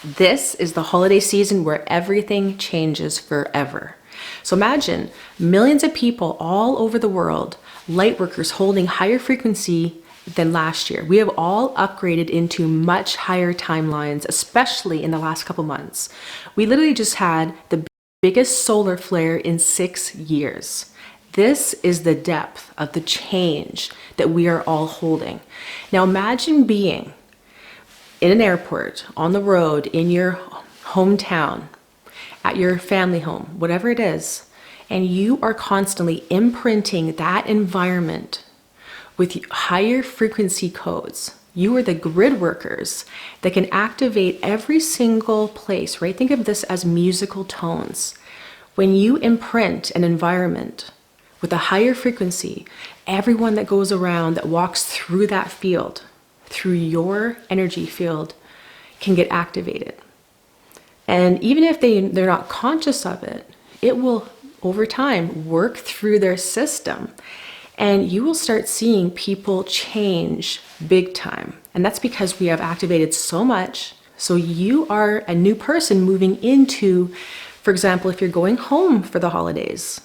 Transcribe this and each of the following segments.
This is the holiday season where everything changes forever. So imagine millions of people all over the world, light workers holding higher frequency than last year. We have all upgraded into much higher timelines, especially in the last couple months. We literally just had the biggest solar flare in 6 years. This is the depth of the change that we are all holding. Now imagine being in an airport, on the road, in your hometown, at your family home, whatever it is, and you are constantly imprinting that environment with higher frequency codes. You are the grid workers that can activate every single place, right? Think of this as musical tones. When you imprint an environment with a higher frequency, everyone that goes around, that walks through that field, through your energy field, can get activated. And even if they're not conscious of it, it will over time work through their system, and you will start seeing people change big time. And that's because we have activated so much. So you are a new person moving into, for example, if you're going home for the holidays,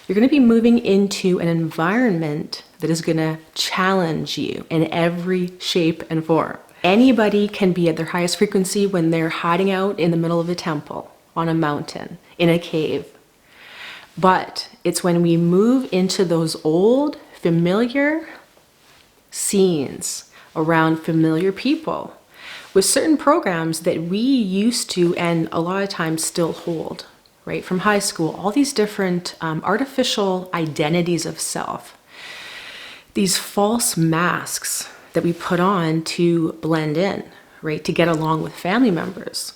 you're going to be moving into an environment that is going to challenge you in every shape and form. Anybody can be at their highest frequency when they're hiding out in the middle of a temple, on a mountain, in a cave. But it's when we move into those old, familiar scenes around familiar people with certain programs that we used to, and a lot of times still hold, right? From high school, all these different artificial identities of self, these false masks that we put on to blend in, right? To get along with family members.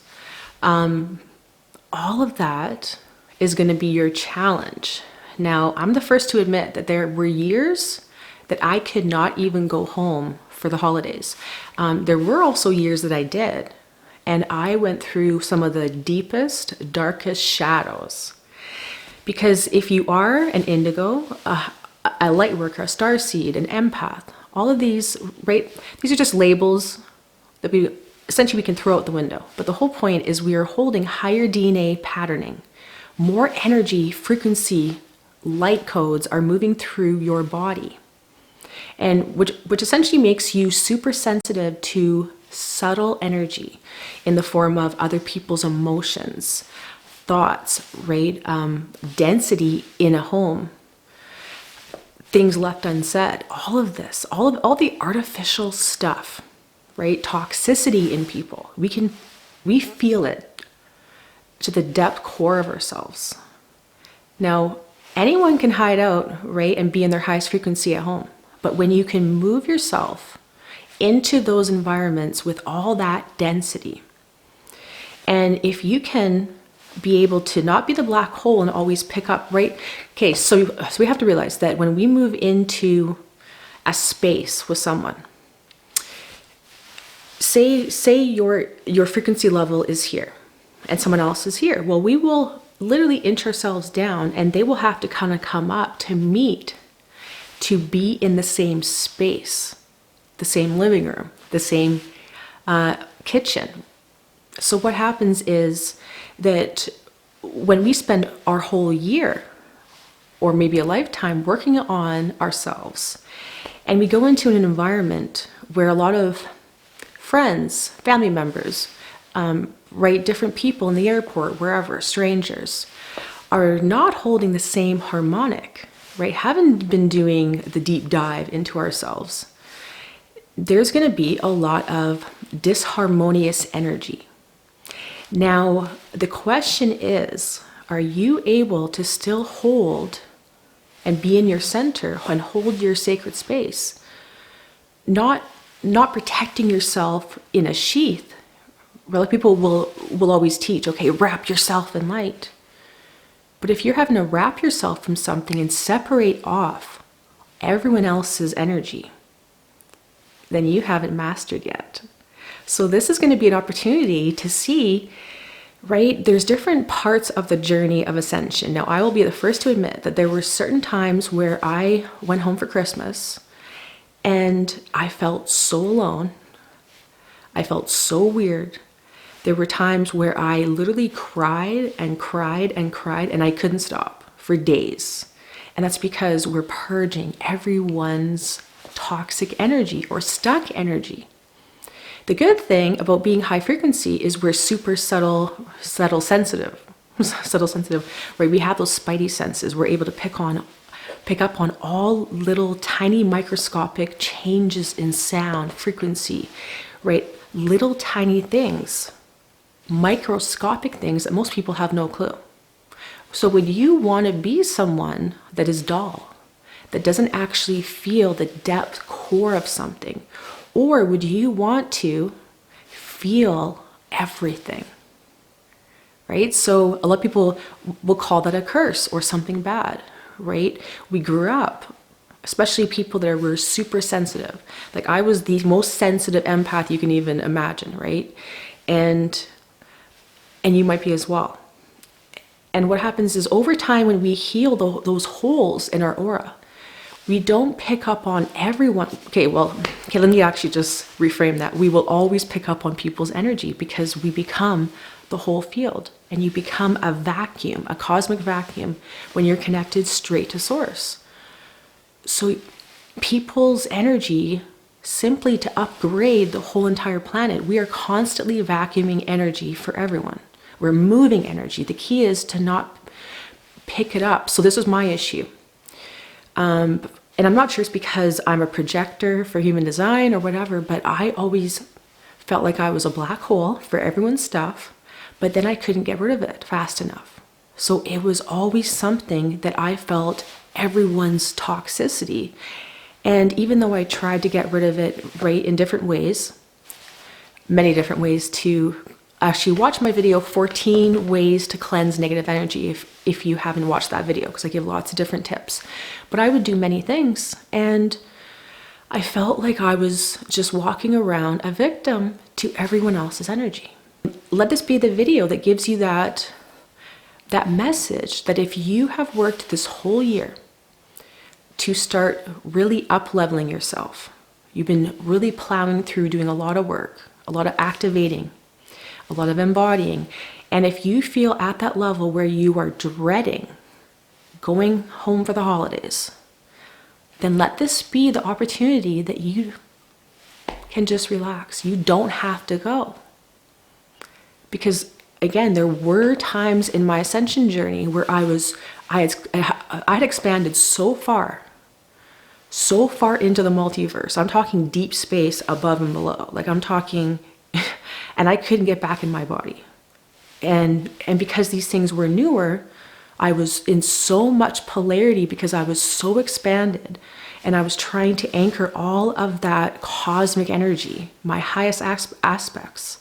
All of that is going to be your challenge. Now, I'm the first to admit that there were years that I could not even go home for the holidays. There were also years that I did, and I went through some of the deepest, darkest shadows. Because if you are an indigo, a light worker, a starseed, an empath, all of these, right? These are just labels that we essentially can throw out the window. But the whole point is we are holding higher DNA patterning. More energy, frequency, light codes are moving through your body, and which essentially makes you super sensitive to subtle energy in the form of other people's emotions, thoughts, right? Density in a home, things left unsaid, all of this, all the artificial stuff, right? Toxicity in people. We feel it to the depth core of ourselves. Now, anyone can hide out, right, and be in their highest frequency at home. But when you can move yourself into those environments with all that density, and if you can be able to not be the black hole and always pick up, right? Okay, so we have to realize that when we move into a space with someone, say your frequency level is here and someone else is here. Well, we will literally inch ourselves down, and they will have to kind of come up to meet, to be in the same space, the same living room, the same kitchen. So what happens is that when we spend our whole year or maybe a lifetime working on ourselves, and we go into an environment where a lot of friends, family members, right, different people in the airport, wherever, strangers, are not holding the same harmonic, right, haven't been doing the deep dive into ourselves, there's going to be a lot of disharmonious energy. Now, the question is, are you able to still hold and be in your center and hold your sacred space? Not protecting yourself in a sheath. Well, people will always teach, okay, wrap yourself in light. But if you're having to wrap yourself from something and separate off everyone else's energy, then you haven't mastered yet. So this is going to be an opportunity to see, right, there's different parts of the journey of ascension. Now, I will be the first to admit that there were certain times where I went home for Christmas and I felt so alone. I felt so weird. There were times where I literally cried and cried and cried, and I couldn't stop for days. And that's because we're purging everyone's toxic energy or stuck energy. The good thing about being high frequency is we're super subtle sensitive, right? We have those spidey senses. We're able to pick up on all little tiny microscopic changes in sound, frequency, right? Little tiny things, microscopic things that most people have no clue. So would you want to be someone that is dull, that doesn't actually feel the depth core of something? Or would you want to feel everything? Right? So a lot of people will call that a curse or something bad, right? We grew up, especially people that were super sensitive. Like I was the most sensitive empath you can even imagine, right? And you might be as well. And what happens is over time when we heal those holes in our aura, we don't pick up on everyone. Okay, let me actually just reframe that. We will always pick up on people's energy because we become the whole field, and you become a vacuum, a cosmic vacuum, when you're connected straight to source. So people's energy, simply to upgrade the whole entire planet, we are constantly vacuuming energy for everyone. We're moving energy. The key is to not pick it up. So this was my issue. And I'm not sure it's because I'm a projector for human design or whatever, but I always felt like I was a black hole for everyone's stuff, but then I couldn't get rid of it fast enough. So it was always something that I felt everyone's toxicity. And even though I tried to get rid of it, right, in different ways, many different ways, to actually watch my video 14 ways to cleanse negative energy if you haven't watched that video, because I give lots of different tips. But I would do many things, and I felt like I was just walking around a victim to everyone else's energy. Let this be the video that gives you that message that if you have worked this whole year to start really up-leveling yourself, you've been really plowing through, doing a lot of work, a lot of activating, a lot of embodying, and if you feel at that level where you are dreading going home for the holidays, then let this be the opportunity that you can just relax. You don't have to go. Because again, there were times in my ascension journey where I had expanded so far into the multiverse. I'm talking deep space above and below. Like I'm talking, and I couldn't get back in my body. And because these things were newer, I was in so much polarity because I was so expanded, and I was trying to anchor all of that cosmic energy, my highest aspects,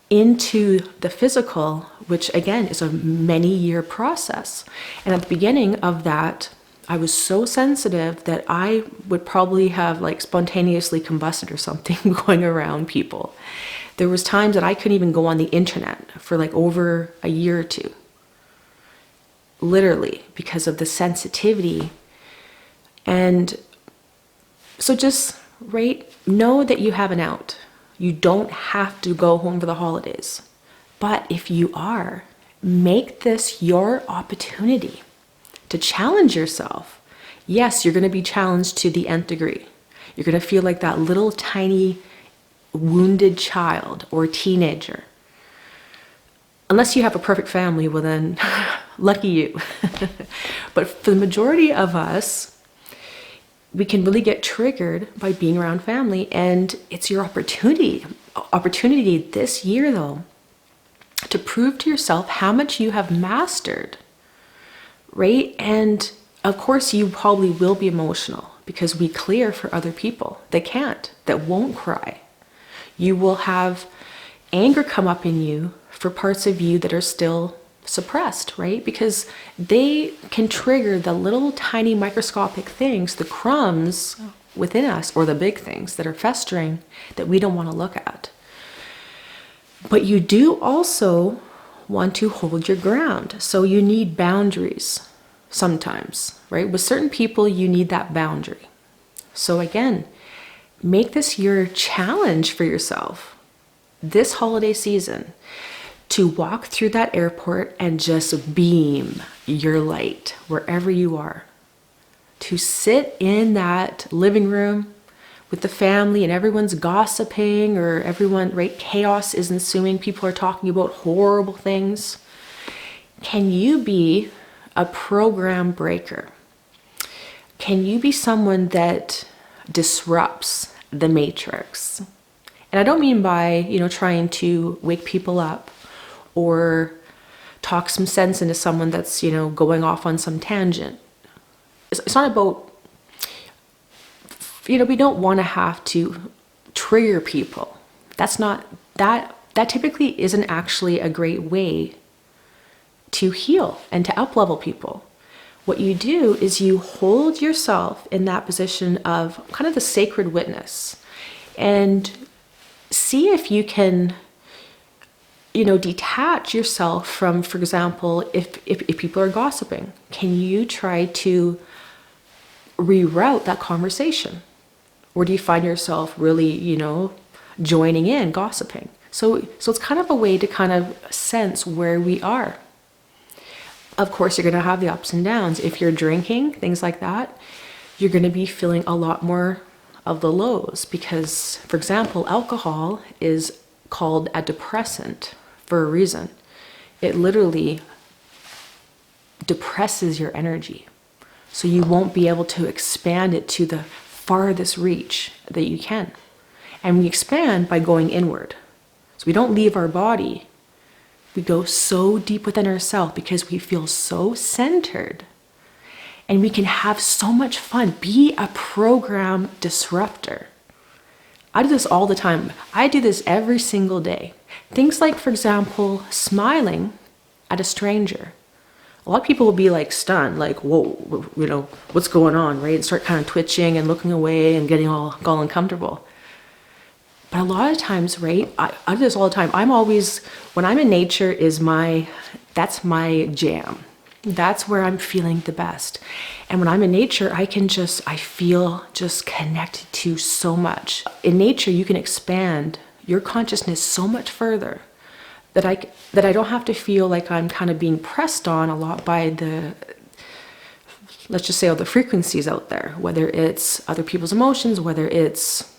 into the physical, which again is a many-year process. And at the beginning of that, I was so sensitive that I would probably have like spontaneously combusted or something going around people. There was times that I couldn't even go on the internet for like over a year or two, literally, because of the sensitivity. And so just, right, know that you have an out. You don't have to go home for the holidays. But if you are, make this your opportunity to challenge yourself. Yes, you're going to be challenged to the nth degree. You're going to feel like that little tiny wounded child or teenager. Unless you have a perfect family, well then, lucky you. But for the majority of us, we can really get triggered by being around family, and it's your opportunity this year though, to prove to yourself how much you have mastered, right? And of course you probably will be emotional because we clear for other people that can't, that won't cry. You will have anger come up in you for parts of you that are still suppressed, right? Because they can trigger the little tiny microscopic things, the crumbs within us, or the big things that are festering that we don't want to look at. But you do also want to hold your ground. So you need boundaries sometimes, right? With certain people, you need that boundary. So again, make this your challenge for yourself this holiday season to walk through that airport and just beam your light wherever you are. To sit in that living room with the family and everyone's gossiping, or everyone, right? Chaos is ensuing. People are talking about horrible things. Can you be a program breaker? Can you be someone that disrupts the matrix? And I don't mean by, trying to wake people up or talk some sense into someone that's, going off on some tangent. It's not about, we don't want to have to trigger people. That typically isn't actually a great way to heal and to up-level people. What you do is you hold yourself in that position of kind of the sacred witness, and see if you can, detach yourself from, for example, if people are gossiping, can you try to reroute that conversation? Or do you find yourself really, joining in, gossiping? So it's kind of a way to kind of sense where we are. Of course, you're going to have the ups and downs. If you're drinking, things like that, you're going to be feeling a lot more of the lows, because, for example, alcohol is called a depressant for a reason. It literally depresses your energy. So you won't be able to expand it to the farthest reach that you can. And we expand by going inward. So we don't leave our body. We go so deep within ourselves because we feel so centered. And we can have so much fun. Be a program disruptor. I do this all the time. I do this every single day. Things like, for example, smiling at a stranger. A lot of people will be like stunned, like, whoa, what's going on, right? And start kind of twitching and looking away and getting all uncomfortable. But a lot of times, right, I do this all the time. I'm always, when I'm in nature, that's my jam. That's where I'm feeling the best. And when I'm in nature, I feel just connected to so much. In nature, you can expand your consciousness so much further that I don't have to feel like I'm kind of being pressed on a lot by let's just say, all the frequencies out there, whether it's other people's emotions, whether it's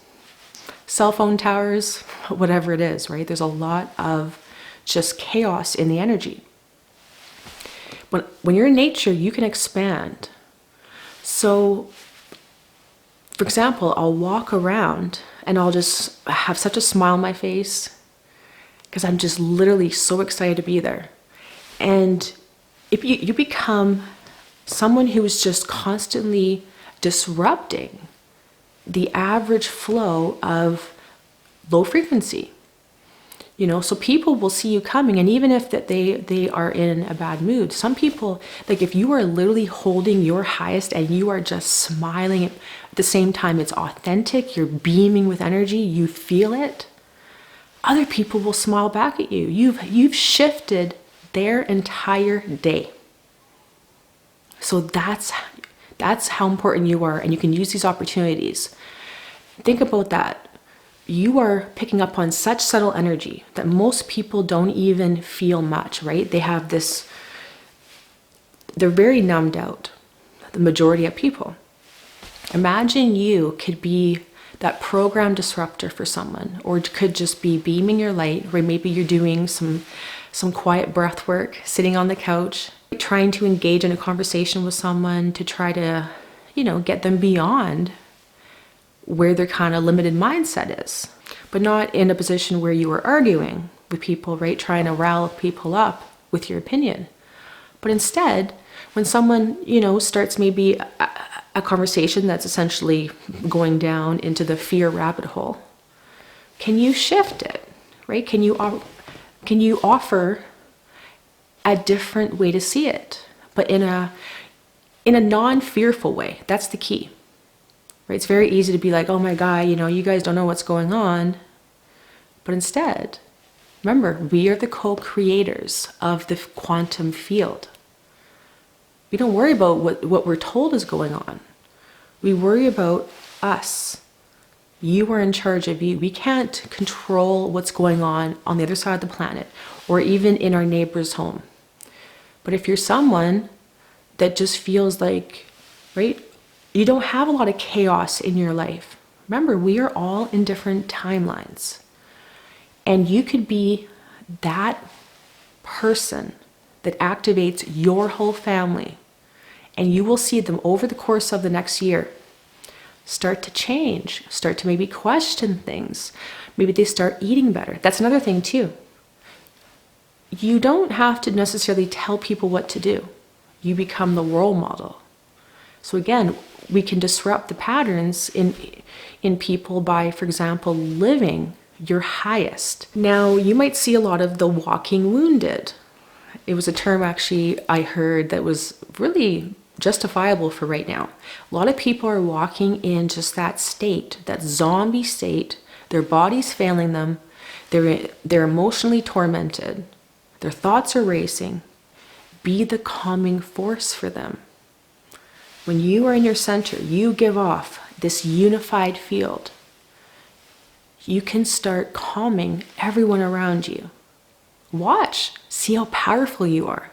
cell phone towers, whatever it is, right? There's a lot of just chaos in the energy. When you're in nature, you can expand. So, for example, I'll walk around and I'll just have such a smile on my face because I'm just literally so excited to be there. And if you become someone who is just constantly disrupting the average flow of low frequency. So people will see you coming, and even if that they are in a bad mood, some people, like if you are literally holding your highest and you are just smiling at the same time, it's authentic, you're beaming with energy, you feel it, other people will smile back at you. You've shifted their entire day. So that's how important you are, and you can use these opportunities. Think about that. You are picking up on such subtle energy that most people don't even feel much, right? They have this, they're very numbed out, the majority of people. Imagine you could be that program disruptor for someone, or it could just be beaming your light, or maybe you're doing some quiet breath work, sitting on the couch, trying to engage in a conversation with someone to try to, get them beyond where their kind of limited mindset is, but not in a position where you are arguing with people, right? Trying to rile people up with your opinion. But instead, when someone, starts maybe a conversation that's essentially going down into the fear rabbit hole, can you shift it, right? Can you offer a different way to see it, but in a non-fearful way? That's the key. Right? It's very easy to be like, oh my God, you guys don't know what's going on. But instead, remember, we are the co-creators of the quantum field. We don't worry about what we're told is going on. We worry about us You are in charge of you. We can't control what's going on the other side of the planet or even in our neighbor's home. But if you're someone that just feels like, right, you don't have a lot of chaos in your life. Remember, we are all in different timelines. And you could be that person that activates your whole family. And you will see them over the course of the next year start to change, start to maybe question things. Maybe they start eating better. That's another thing too. You don't have to necessarily tell people what to do. You become the role model. So again, we can disrupt the patterns in people by, for example, living your highest. Now, you might see a lot of the walking wounded. It was a term actually I heard that was really justifiable for right now. A lot of people are walking in just that state, that zombie state. Their body's failing them. They're emotionally tormented. Their thoughts are racing. Be the calming force for them. When you are in your center, you give off this unified field. You can start calming everyone around you. Watch, see how powerful you are.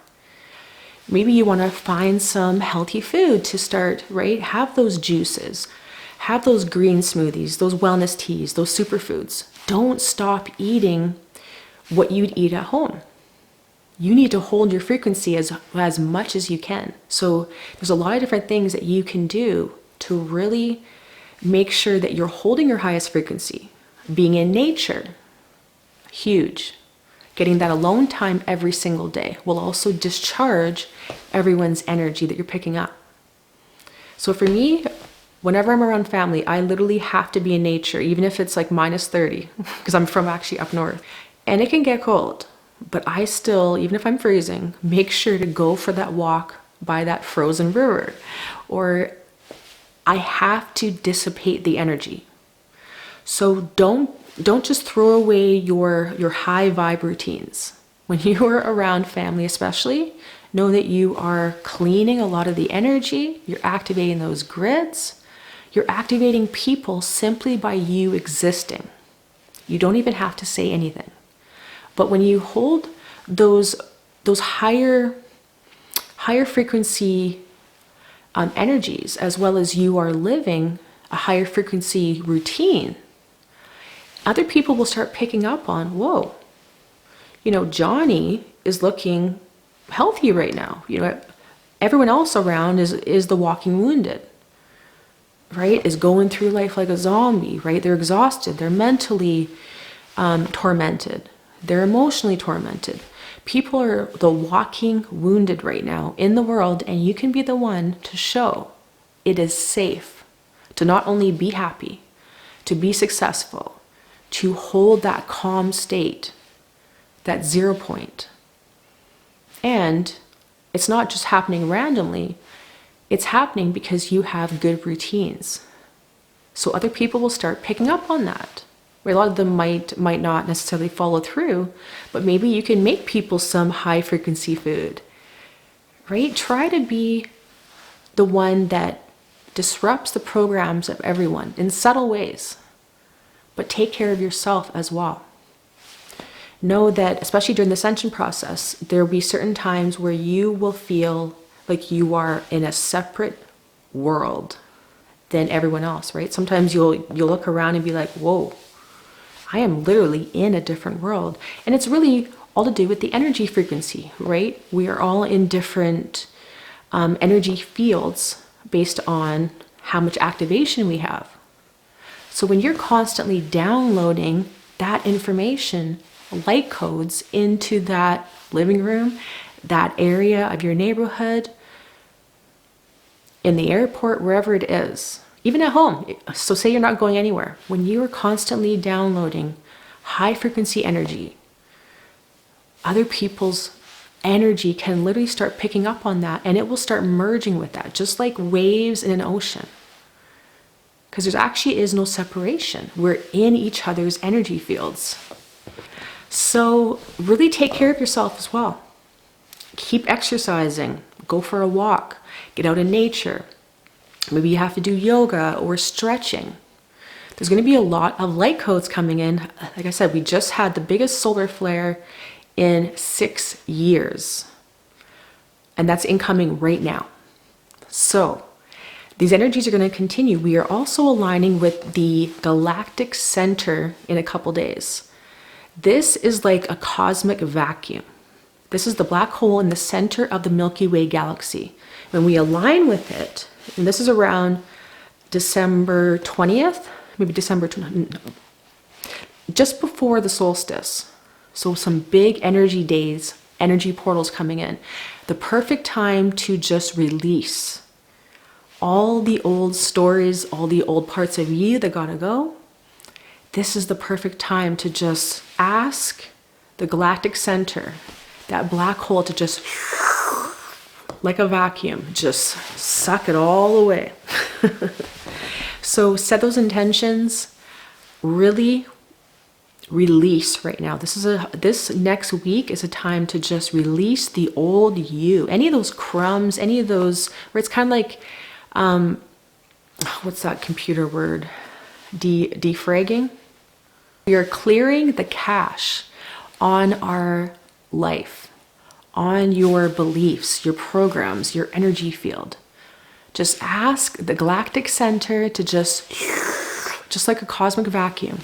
Maybe you want to find some healthy food to start, right? Have those juices, have those green smoothies, those wellness teas, those superfoods. Don't stop eating what you'd eat at home. You need to hold your frequency as much as you can. So there's a lot of different things that you can do to really make sure that you're holding your highest frequency. Being in nature, huge. Getting that alone time every single day will also discharge everyone's energy that you're picking up. So for me, whenever I'm around family, I literally have to be in nature, even if it's like -30, because I'm from actually up north. And it can get cold, but I still, even if I'm freezing, make sure to go for that walk by that frozen river. Or I have to dissipate the energy. So don't just throw away your high vibe routines. When you are around family especially, know that you are cleaning a lot of the energy, you're activating those grids, you're activating people simply by you existing. You don't even have to say anything. But when you hold those higher frequency energies, as well as you are living a higher frequency routine, other people will start picking up on, whoa, Johnny is looking healthy right now. Everyone else around is the walking wounded, right? Is going through life like a zombie, right? They're exhausted. They're mentally tormented. They're emotionally tormented. People are the walking wounded right now in the world, and you can be the one to show it is safe to not only be happy, to be successful, to hold that calm state, that 0 point. And it's not just happening randomly, it's happening because you have good routines. So other people will start picking up on that. A lot of them might not necessarily follow through, but maybe you can make people some high frequency food, right? Try to be the one that disrupts the programs of everyone in subtle ways, but take care of yourself as well. Know that, especially during the ascension process, there will be certain times where you will feel like you are in a separate world than everyone else, right? Sometimes you'll look around and be like, whoa, I am literally in a different world. And it's really all to do with the energy frequency, right? We are all in different energy fields based on how much activation we have. So when you're constantly downloading that information, light codes into that living room, that area of your neighborhood, in the airport, wherever it is, even at home. So say you're not going anywhere. When you are constantly downloading high frequency energy, other people's energy can literally start picking up on that, and it will start merging with that, just like waves in an ocean. Because there actually is no separation. We're in each other's energy fields. So really take care of yourself as well. Keep exercising. Go for a walk. Get out in nature. Maybe you have to do yoga or stretching. There's going to be a lot of light codes coming in. Like I said, we just had the biggest solar flare in 6 years. And that's incoming right now. So these energies are going to continue. We are also aligning with the galactic center in a couple days. This is like a cosmic vacuum. This is the black hole in the center of the Milky Way galaxy. When we align with it, and this is around December 20th, maybe December 20th, just before the solstice. So some big energy days, energy portals coming in. The perfect time to just release all the old stories, all the old parts of you that gotta go. This is the perfect time to just ask the galactic center, that black hole, to just, like a vacuum, just suck it all away. So set those intentions, really release right now. This next week is a time to just release the old you. Any of those crumbs, any of those, where it's kind of like, what's that computer word? Defragging. We are clearing the cache on our life, on your beliefs, your programs, your energy field. Just ask the galactic center to just like a cosmic vacuum,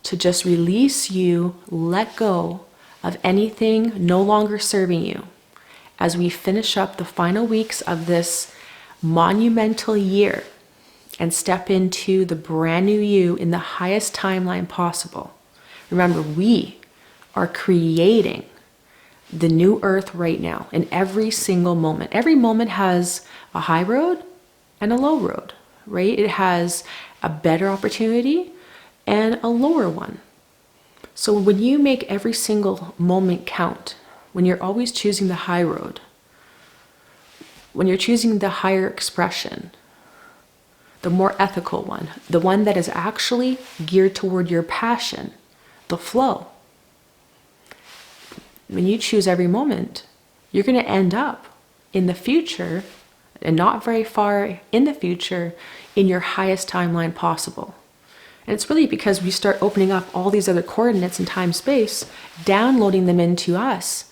to just release you, let go of anything no longer serving you as we finish up the final weeks of this monumental year and step into the brand new you in the highest timeline possible. Remember, we are creating the new earth right now in every single moment. Every moment has a high road and a low road, right? It has a better opportunity and a lower one. So when you make every single moment count, when you're always choosing the high road, when you're choosing the higher expression, the more ethical one, the one that is actually geared toward your passion, the flow. When you choose every moment, you're going to end up in the future, and not very far in the future, in your highest timeline possible. And it's really because we start opening up all these other coordinates in time space, downloading them into us.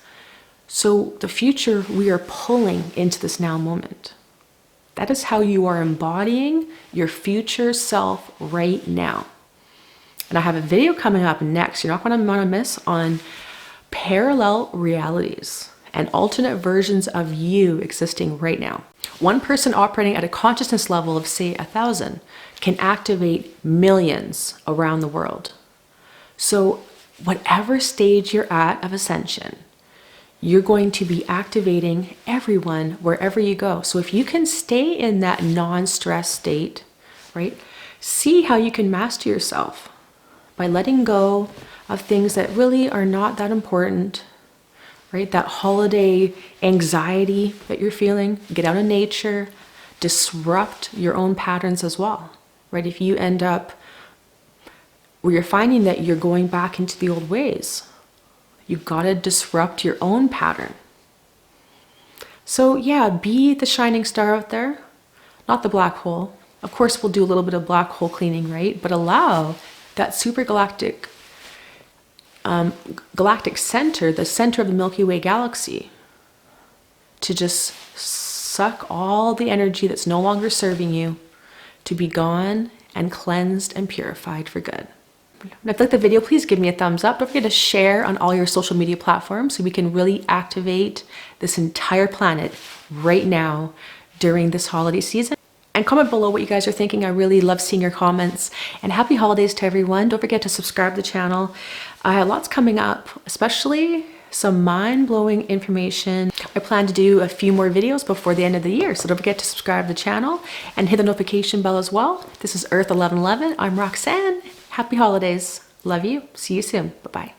So the future we are pulling into this now moment. That is how you are embodying your future self right now. And I have a video coming up next, you're not going to want to miss, on parallel realities and alternate versions of you existing right now. One person operating at a consciousness level of, say, 1,000 can activate millions around the world. So whatever stage you're at of ascension, you're going to be activating everyone wherever you go. So if you can stay in that non-stress state, right, see how you can master yourself by letting go of things that really are not that important, right? That holiday anxiety that you're feeling, get out in nature, disrupt your own patterns as well, right? If you end up where you're finding that you're going back into the old ways, you've got to disrupt your own pattern. So yeah, be the shining star out there, not the black hole. Of course, we'll do a little bit of black hole cleaning, right? But allow that super galactic center, the center of the Milky Way galaxy, to just suck all the energy that's no longer serving you, to be gone and cleansed and purified for good. And if you like the video, please give me a thumbs up. Don't forget to share on all your social media platforms so we can really activate this entire planet right now during this holiday season. And comment below what you guys are thinking. I really love seeing your comments. And happy holidays to everyone. Don't forget to subscribe to the channel. I have lots coming up, especially some mind-blowing information. I plan to do a few more videos before the end of the year. So don't forget to subscribe to the channel and hit the notification bell as well. This is EARTH1111. I'm Roxanne. Happy holidays. Love you. See you soon. Bye-bye.